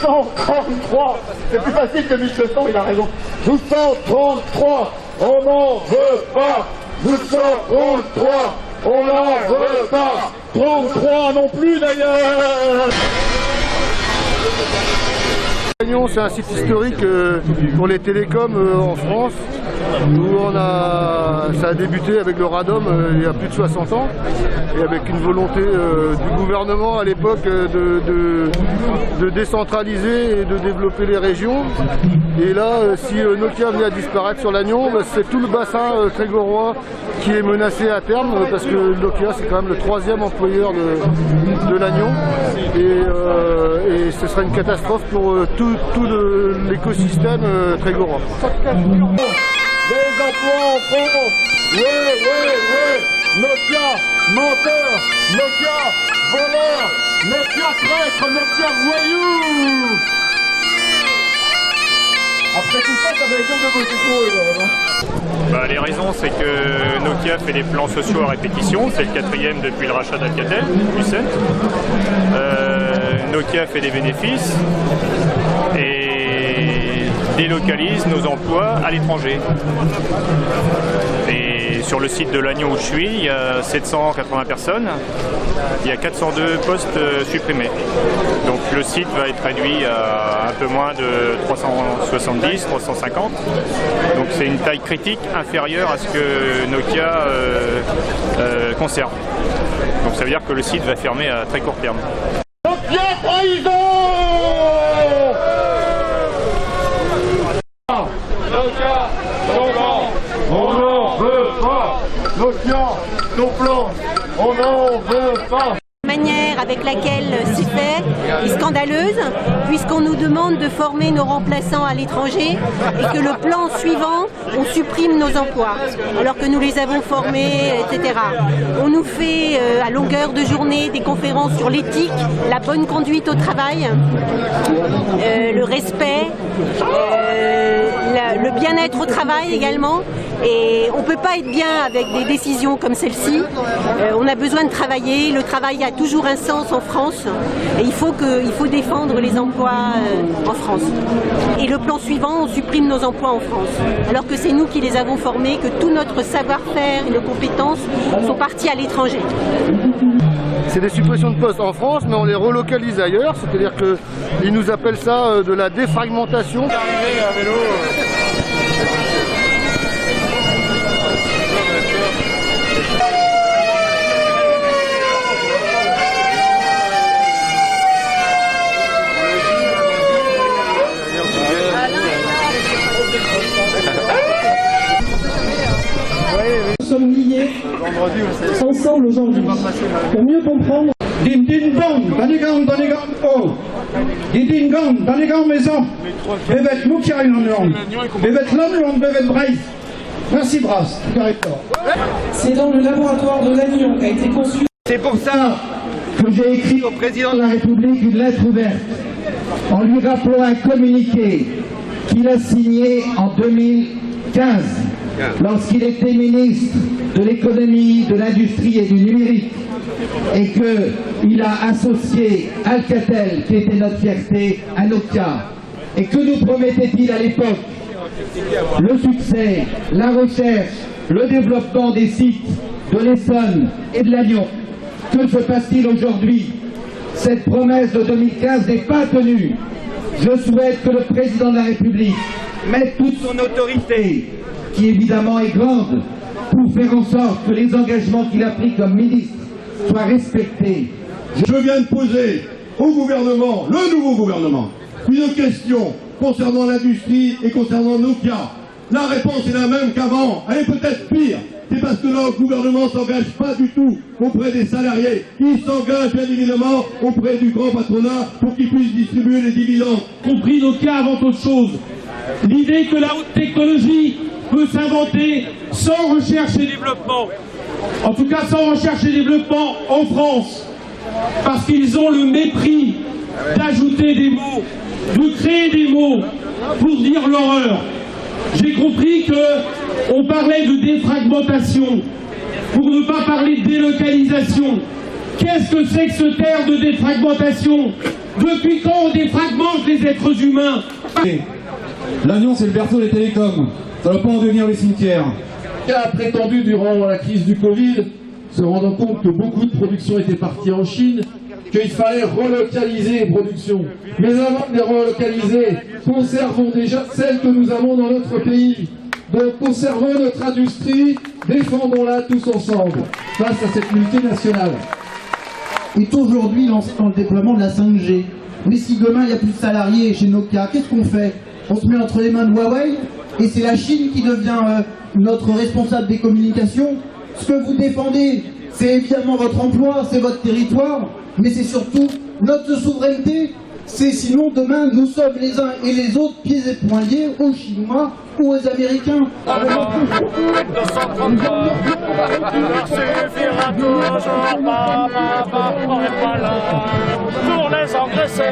133, c'est plus facile que 1200, il a raison. 1233, on n'en veut pas. 1233, on n'en veut pas. 33 non plus d'ailleurs. Lannion, c'est un site historique pour les télécoms en France, où ça a débuté avec le Radom il y a plus de 60 ans, et avec une volonté du gouvernement à l'époque de décentraliser et de développer les régions. Et là, si Nokia venait à disparaître sur Lannion, c'est tout le bassin trégorois qui est menacé à terme, parce que Nokia c'est quand même le 3e employeur de Lannion, et ce serait une catastrophe pour tout l'écosystème trégorois. Les emplois en France. Ouais. Nokia, menteur. Nokia, voleur. Nokia, traître. Nokia, voyou. Après tout ça, ça va être dur de bosser pour eux. Les raisons, c'est que Nokia fait des plans sociaux à répétition. C'est le 4e depuis le rachat d'Alcatel, Lucent. Nokia fait des bénéfices et délocalise nos emplois à l'étranger. Et sur le site de Lannion où je suis, il y a 780 personnes, il y a 402 postes supprimés. Donc le site va être réduit à un peu moins de 370, 350. Donc c'est une taille critique inférieure à ce que Nokia conserve. Donc ça veut dire que le site va fermer à très court terme. Nokia trahison! Nokia, on n'en veut pas. Nokia, nos plans, on n'en veut pas. La manière avec laquelle c'est fait est scandaleuse, puisqu'on nous demande de former nos remplaçants à l'étranger et que le plan suivant, on supprime nos emplois, alors que nous les avons formés, etc. On nous fait à longueur de journée des conférences sur l'éthique, la bonne conduite au travail, le respect, le bien-être au travail également. Et on ne peut pas être bien avec des décisions comme celle-ci. On a besoin de travailler. Le travail a toujours un sens en France. Et il faut défendre les emplois en France. Et le plan suivant, on supprime nos emplois en France. Alors que c'est nous qui les avons formés, que tout notre savoir-faire et nos compétences sont partis à l'étranger. C'est des suppressions de postes en France, mais on les relocalise ailleurs. C'est-à-dire qu'ils nous appellent ça de la défragmentation. Nous sommes liés ensemble aujourd'hui pour mieux comprendre. Din din dong, danigang oh, din din gong, danigang maison, bevet mukia inonong, bevet lanong, bevet braise. Merci Brasse, c'est dans le laboratoire de Lannion qu'a été conçu. C'est pour ça que j'ai écrit au président de la République une lettre ouverte en lui rappelant un communiqué qu'il a signé en 2015 lorsqu'il était ministre de l'économie, de l'industrie et du numérique, et qu'il a associé Alcatel, qui était notre fierté, à Nokia. Et que nous promettait-il à l'époque? Le succès, la recherche, le développement des sites de l'Essonne et de Lannion. Que se passe-t-il aujourd'hui? Cette promesse de 2015 n'est pas tenue. Je souhaite que le président de la République mette toute son autorité, qui évidemment est grande, pour faire en sorte que les engagements qu'il a pris comme ministre soient respectés. Je viens de poser au gouvernement, le nouveau gouvernement, une question concernant l'industrie et concernant Nokia. La réponse est la même qu'avant, elle est peut-être pire. C'est parce que le gouvernement ne s'engage pas du tout auprès des salariés. Il s'engage bien évidemment auprès du grand patronat pour qu'il puisse distribuer les dividendes. Compris Nokia avant toute chose. L'idée que la haute technologie peut s'inventer sans recherche et développement. En tout cas sans recherche et développement en France. Parce qu'ils ont le mépris d'ajouter des mots, de créer des mots pour dire l'horreur. J'ai compris qu'on parlait de défragmentation, pour ne pas parler de délocalisation. Qu'est-ce que c'est que ce terme de défragmentation? Depuis quand on défragmente les êtres humains? L'Agnon, c'est le berceau des télécoms. Ça ne va pas en devenir les cimetières. Qui a prétendu durant la crise du Covid, se rendant compte que beaucoup de productions étaient parties en Chine, qu'il fallait relocaliser les productions. Mais avant de les relocaliser, conservons déjà celles que nous avons dans notre pays. Donc conservons notre industrie, défendons-la tous ensemble face à cette multinationale. Est aujourd'hui lancé dans le déploiement de la 5G. Mais si demain il n'y a plus de salariés chez Nokia, qu'est-ce qu'on fait? On se met entre les mains de Huawei et c'est la Chine qui devient notre responsable des communications. Ce que vous défendez, c'est évidemment votre emploi, c'est votre territoire, mais c'est surtout notre souveraineté. C'est sinon demain nous sommes les uns et les autres pieds et poings liés aux Chinois ou aux Américains. Pour les engraisser.